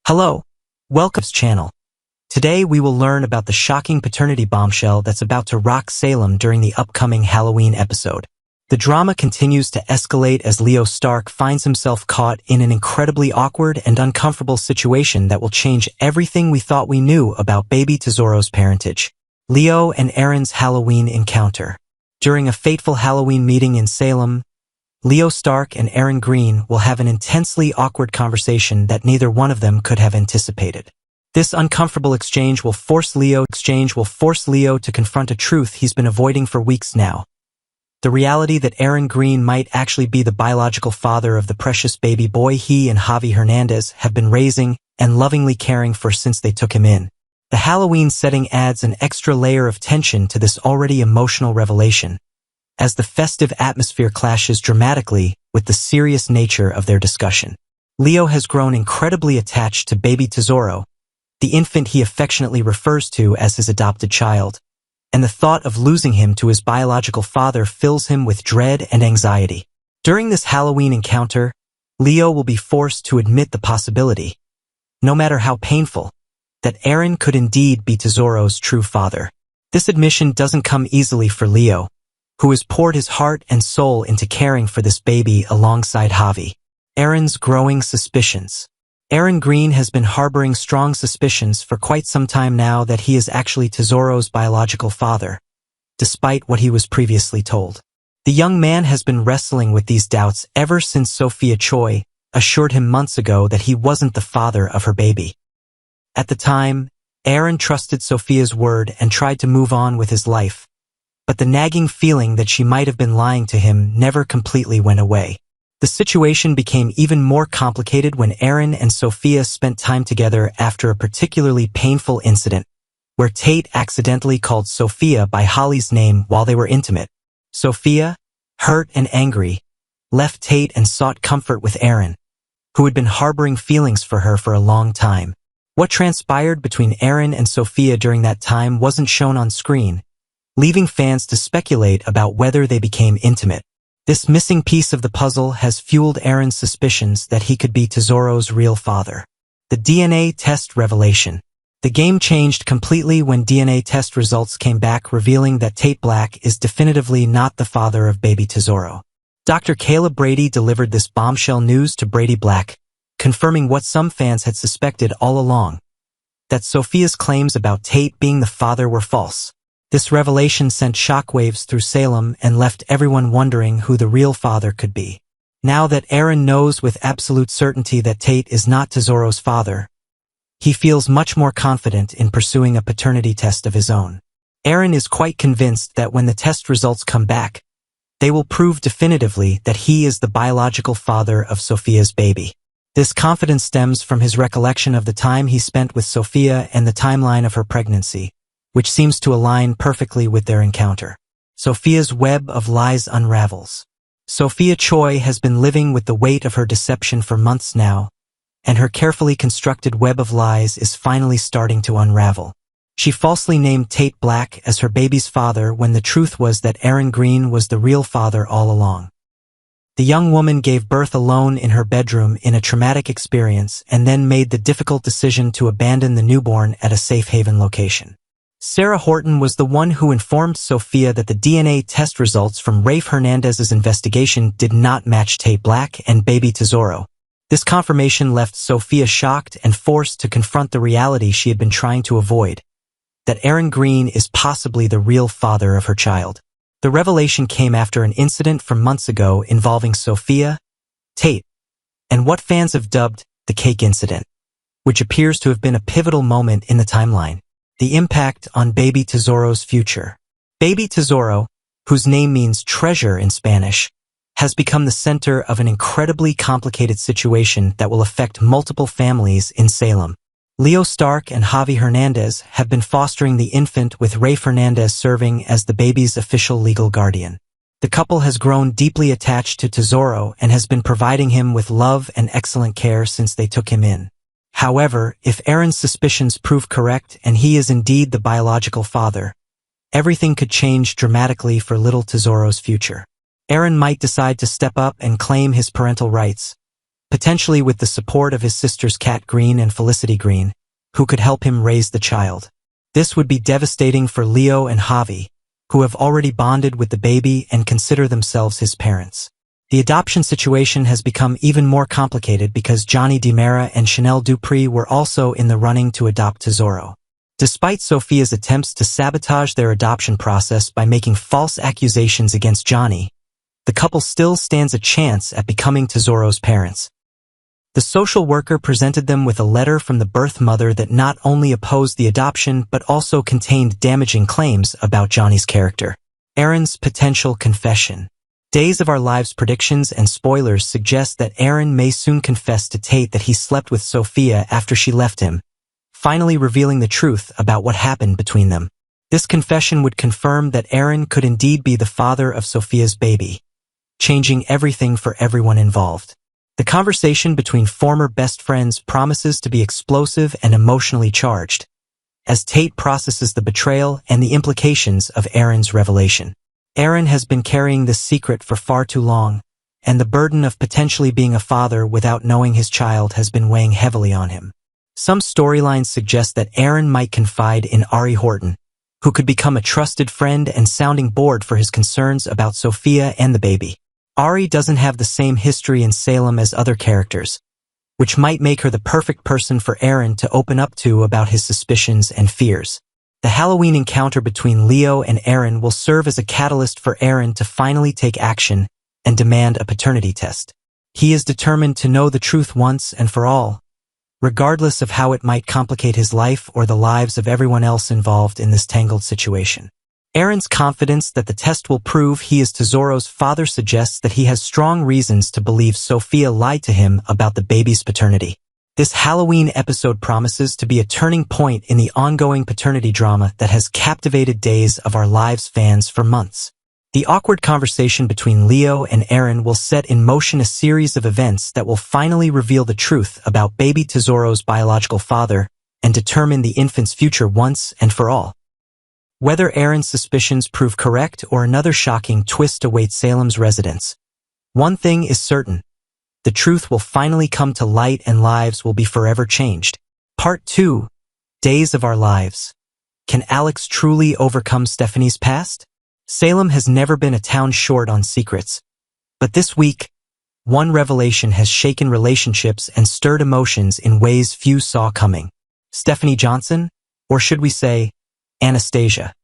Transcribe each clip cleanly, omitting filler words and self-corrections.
Hello, welcome to this channel. Today we will learn about the shocking paternity bombshell that's about to rock Salem during the upcoming Halloween episode. The drama continues to escalate as Leo Stark finds himself caught in an incredibly awkward and uncomfortable situation that will change everything we thought we knew about baby Tesoro's parentage. Leo and Erin's Halloween encounter. During a fateful Halloween meeting in Salem, Leo Stark and Erin Green will have an intensely awkward conversation that neither one of them could have anticipated. This uncomfortable exchange will force Leo to confront a truth he's been avoiding for weeks now. The reality that Erin Green might actually be the biological father of the precious baby boy he and Javi Hernandez have been raising and lovingly caring for since they took him in. The Halloween setting adds an extra layer of tension to this already emotional revelation, as the festive atmosphere clashes dramatically with the serious nature of their discussion. Leo has grown incredibly attached to baby Tesoro, the infant he affectionately refers to as his adopted child, and the thought of losing him to his biological father fills him with dread and anxiety. During this Halloween encounter, Leo will be forced to admit the possibility, no matter how painful, that Erin could indeed be Tesoro's true father. This admission doesn't come easily for Leo, who has poured his heart and soul into caring for this baby alongside Javi. Erin's growing suspicions. Erin Green has been harboring strong suspicions for quite some time now that he is actually Tesoro's biological father, despite what he was previously told. The young man has been wrestling with these doubts ever since Sophia Choi assured him months ago that he wasn't the father of her baby. At the time, Erin trusted Sophia's word and tried to move on with his life, but the nagging feeling that she might have been lying to him never completely went away. The situation became even more complicated when Erin and Sophia spent time together after a particularly painful incident, where Tate accidentally called Sophia by Holly's name while they were intimate. Sophia, hurt and angry, left Tate and sought comfort with Erin, who had been harboring feelings for her for a long time. What transpired between Erin and Sophia during that time wasn't shown on screen, leaving fans to speculate about whether they became intimate. This missing piece of the puzzle has fueled Erin's suspicions that he could be Tesoro's real father. The DNA test revelation. The game changed completely when DNA test results came back revealing that Tate Black is definitively not the father of baby Tesoro. Dr. Kayla Brady delivered this bombshell news to Brady Black, confirming what some fans had suspected all along, that Sophia's claims about Tate being the father were false. This revelation sent shockwaves through Salem and left everyone wondering who the real father could be. Now that Erin knows with absolute certainty that Tate is not Tesoro's father, he feels much more confident in pursuing a paternity test of his own. Erin is quite convinced that when the test results come back, they will prove definitively that he is the biological father of Sophia's baby. This confidence stems from his recollection of the time he spent with Sophia and the timeline of her pregnancy, which seems to align perfectly with their encounter. Sophia's web of lies unravels. Sophia Choi has been living with the weight of her deception for months now, and her carefully constructed web of lies is finally starting to unravel. She falsely named Tate Black as her baby's father when the truth was that Erin Green was the real father all along. The young woman gave birth alone in her bedroom in a traumatic experience and then made the difficult decision to abandon the newborn at a safe haven location. Sarah Horton was the one who informed Sophia that the DNA test results from Rafe Hernandez's investigation did not match Tate Black and baby Tesoro. This confirmation left Sophia shocked and forced to confront the reality she had been trying to avoid, that Erin Green is possibly the real father of her child. The revelation came after an incident from months ago involving Sophia, Tate, and what fans have dubbed the cake incident, which appears to have been a pivotal moment in the timeline. The impact on baby Tesoro's future. Baby Tesoro, whose name means treasure in Spanish, has become the center of an incredibly complicated situation that will affect multiple families in Salem. Leo Stark and Javi Hernandez have been fostering the infant with Rafe Hernandez serving as the baby's official legal guardian. The couple has grown deeply attached to Tesoro and has been providing him with love and excellent care since they took him in. However, if Erin's suspicions prove correct and he is indeed the biological father, everything could change dramatically for little Tesoro's future. Erin might decide to step up and claim his parental rights, potentially with the support of his sisters Kat Green and Felicity Green, who could help him raise the child. This would be devastating for Leo and Javi, who have already bonded with the baby and consider themselves his parents. The adoption situation has become even more complicated because Johnny DiMera and Chanel Dupree were also in the running to adopt Tesoro. Despite Sophia's attempts to sabotage their adoption process by making false accusations against Johnny, the couple still stands a chance at becoming Tesoro's parents. The social worker presented them with a letter from the birth mother that not only opposed the adoption but also contained damaging claims about Johnny's character. Aaron's potential confession. Days of Our Lives predictions and spoilers suggest that Aaron may soon confess to Tate that he slept with Sophia after she left him, finally revealing the truth about what happened between them. This confession would confirm that Aaron could indeed be the father of Sophia's baby, changing everything for everyone involved. The conversation between former best friends promises to be explosive and emotionally charged, as Tate processes the betrayal and the implications of Aaron's revelation. Aaron has been carrying this secret for far too long, and the burden of potentially being a father without knowing his child has been weighing heavily on him. Some storylines suggest that Aaron might confide in Ari Horton, who could become a trusted friend and sounding board for his concerns about Sophia and the baby. Ari doesn't have the same history in Salem as other characters, which might make her the perfect person for Aaron to open up to about his suspicions and fears. The Halloween encounter between Leo and Aaron will serve as a catalyst for Aaron to finally take action and demand a paternity test. He is determined to know the truth once and for all, regardless of how it might complicate his life or the lives of everyone else involved in this tangled situation. Aaron's confidence that the test will prove he is Tesoro's father suggests that he has strong reasons to believe Sophia lied to him about the baby's paternity. This Halloween episode promises to be a turning point in the ongoing paternity drama that has captivated Days of Our Lives fans for months. The awkward conversation between Leo and Aaron will set in motion a series of events that will finally reveal the truth about baby Tesoro's biological father and determine the infant's future once and for all. Whether Aaron's suspicions prove correct or another shocking twist awaits Salem's residents, one thing is certain: the truth will finally come to light and lives will be forever changed. Part 2. Days of Our Lives. Can Alex truly overcome Stephanie's past? Salem has never been a town short on secrets, but this week, one revelation has shaken relationships and stirred emotions in ways few saw coming. Stephanie Johnson, or should we say, Anastasia,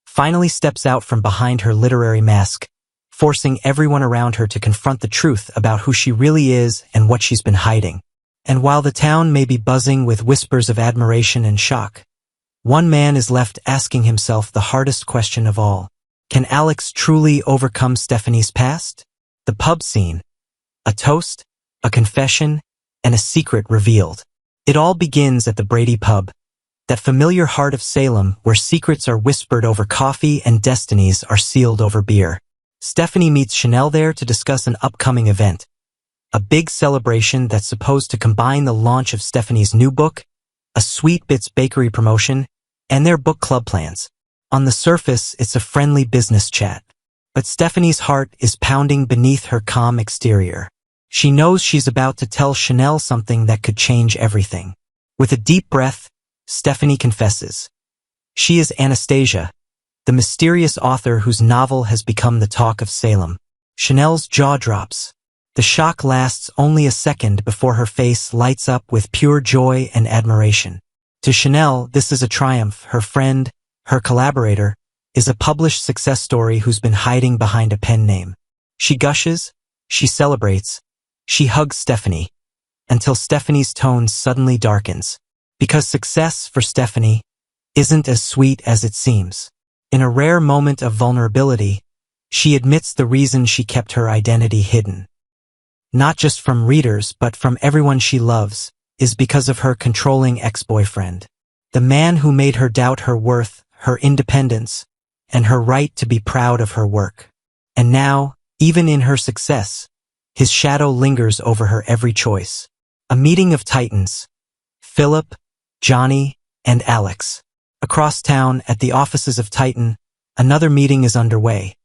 finally steps out from behind her literary mask, forcing everyone around her to confront the truth about who she really is and what she's been hiding. And while the town may be buzzing with whispers of admiration and shock, one man is left asking himself the hardest question of all. Can Alex truly overcome Stephanie's past? The pub scene. A toast, a confession, and a secret revealed. It all begins at the Brady pub, that familiar heart of Salem where secrets are whispered over coffee and destinies are sealed over beer. Stephanie meets Chanel there to discuss an upcoming event, a big celebration that's supposed to combine the launch of Stephanie's new book, a Sweet Bits bakery promotion, and their book club plans. On the surface, it's a friendly business chat, but Stephanie's heart is pounding beneath her calm exterior. She knows she's about to tell Chanel something that could change everything. With a deep breath, Stephanie confesses. She is Anastasia, the mysterious author whose novel has become the talk of Salem. Chanel's jaw drops. The shock lasts only a second before her face lights up with pure joy and admiration. To Chanel, this is a triumph. Her friend, her collaborator, is a published success story who's been hiding behind a pen name. She gushes, she celebrates, she hugs Stephanie, until Stephanie's tone suddenly darkens. Because success for Stephanie isn't as sweet as it seems. In a rare moment of vulnerability, she admits the reason she kept her identity hidden, not just from readers but from everyone she loves, is because of her controlling ex-boyfriend. The man who made her doubt her worth, her independence, and her right to be proud of her work. And now, even in her success, his shadow lingers over her every choice. A meeting of titans. Philip, Johnny, and Alex. Across town, at the offices of Titan, another meeting is underway,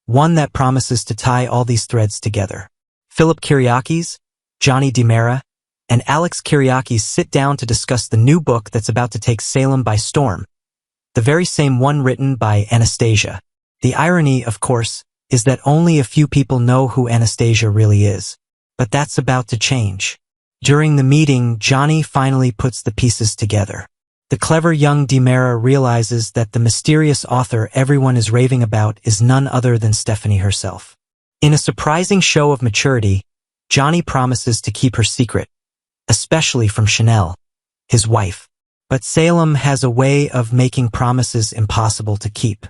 one that promises to tie all these threads together. Philip Kiriakis, Johnny DiMera, and Alex Kyriakis sit down to discuss the new book that's about to take Salem by storm, the very same one written by Anastasia. The irony, of course, is that only a few people know who Anastasia really is. But that's about to change. During the meeting, Johnny finally puts the pieces together. The clever young DiMera realizes that the mysterious author everyone is raving about is none other than Stephanie herself. In a surprising show of maturity, Johnny promises to keep her secret, especially from Chanel, his wife. But Salem has a way of making promises impossible to keep.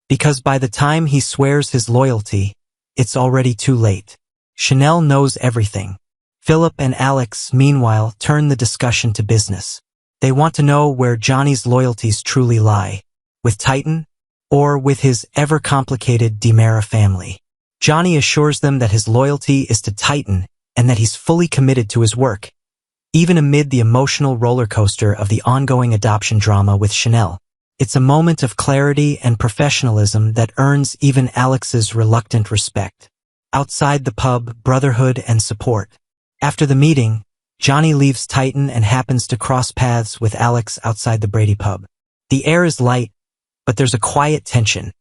Because by the time he swears his loyalty, it's already too late. Chanel knows everything. Philip and Alex, meanwhile, turn the discussion to business. They want to know where Johnny's loyalties truly lie, with Titan or with his ever-complicated DiMera family. Johnny assures them that his loyalty is to Titan and that he's fully committed to his work, even amid the emotional roller coaster of the ongoing adoption drama with Chanel. It's a moment of clarity and professionalism that earns even Alex's reluctant respect. Outside the pub, brotherhood and support. After the meeting, Johnny leaves Titan and happens to cross paths with Alex outside the Brady pub. The air is light, but there's a quiet tension.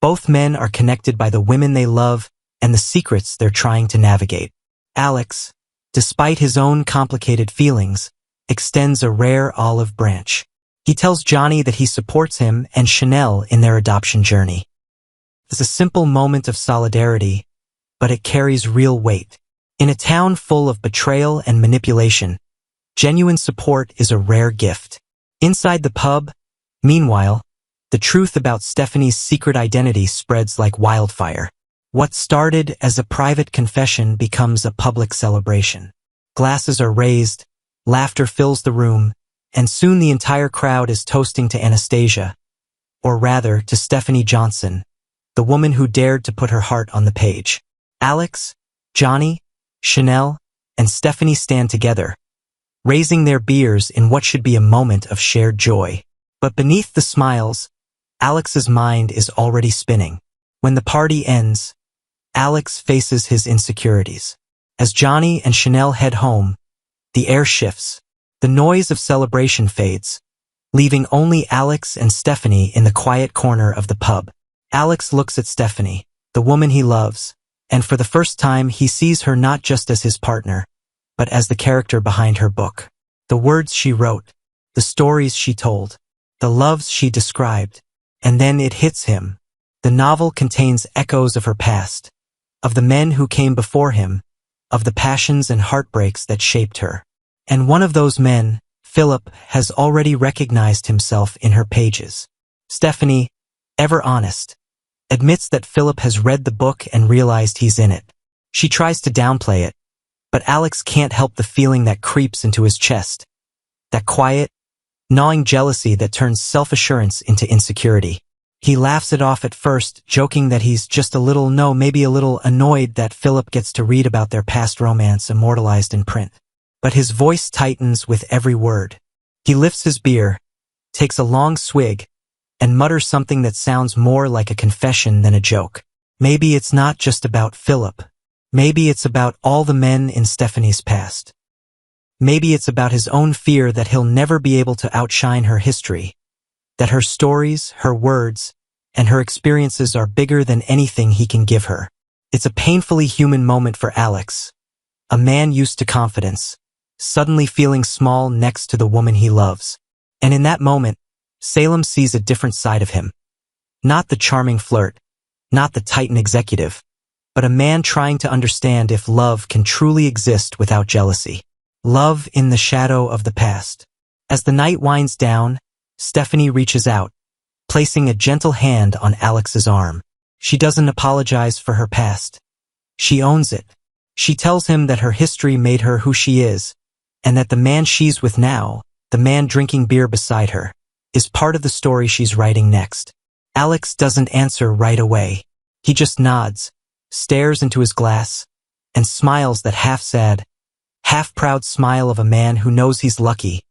Both men are connected by the women they love and the secrets they're trying to navigate. Alex, despite his own complicated feelings, extends a rare olive branch. He tells Johnny that he supports him and Chanel in their adoption journey. It's a simple moment of solidarity, but it carries real weight. In a town full of betrayal and manipulation, genuine support is a rare gift. Inside the pub, meanwhile, the truth about Stephanie's secret identity spreads like wildfire. What started as a private confession becomes a public celebration. Glasses are raised, laughter fills the room, and soon the entire crowd is toasting to Anastasia, or rather to Stephanie Johnson, the woman who dared to put her heart on the page. Alex, Johnny, Chanel, and Stephanie stand together, raising their beers in what should be a moment of shared joy. But beneath the smiles, Alex's mind is already spinning. When the party ends, Alex faces his insecurities. As Johnny and Chanel head home, the air shifts. The noise of celebration fades, leaving only Alex and Stephanie in the quiet corner of the pub. Alex looks at Stephanie, the woman he loves, and for the first time he sees her not just as his partner, but as the character behind her book. The words she wrote, the stories she told, the loves she described, and then it hits him. The novel contains echoes of her past, of the men who came before him, of the passions and heartbreaks that shaped her. And one of those men, Philip, has already recognized himself in her pages. Stephanie, ever honest, admits that Philip has read the book and realized he's in it. She tries to downplay it, but Alex can't help the feeling that creeps into his chest. That quiet, gnawing jealousy that turns self-assurance into insecurity. He laughs it off at first, joking that he's just maybe a little annoyed that Philip gets to read about their past romance immortalized in print. But his voice tightens with every word. He lifts his beer, takes a long swig, and mutters something that sounds more like a confession than a joke. Maybe it's not just about Philip. Maybe it's about all the men in Stephanie's past. Maybe it's about his own fear that he'll never be able to outshine her history, that her stories, her words, and her experiences are bigger than anything he can give her. It's a painfully human moment for Alex, a man used to confidence, suddenly feeling small next to the woman he loves. And in that moment, Salem sees a different side of him. Not the charming flirt, not the Titan executive, but a man trying to understand if love can truly exist without jealousy. Love in the shadow of the past. As the night winds down, Stephanie reaches out, placing a gentle hand on Alex's arm. She doesn't apologize for her past. She owns it. She tells him that her history made her who she is, and that the man she's with now, the man drinking beer beside her, is part of the story she's writing next. Alex doesn't answer right away. He just nods, stares into his glass, and smiles that half-sad, half-proud smile of a man who knows he's lucky,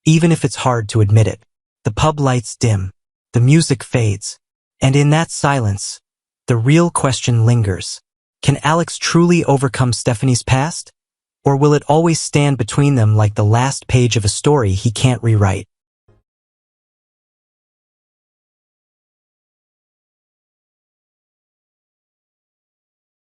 even if it's hard to admit it. The pub lights dim, the music fades, and in that silence, the real question lingers. Can Alex truly overcome Stephanie's past? Or will it always stand between them like the last page of a story he can't rewrite?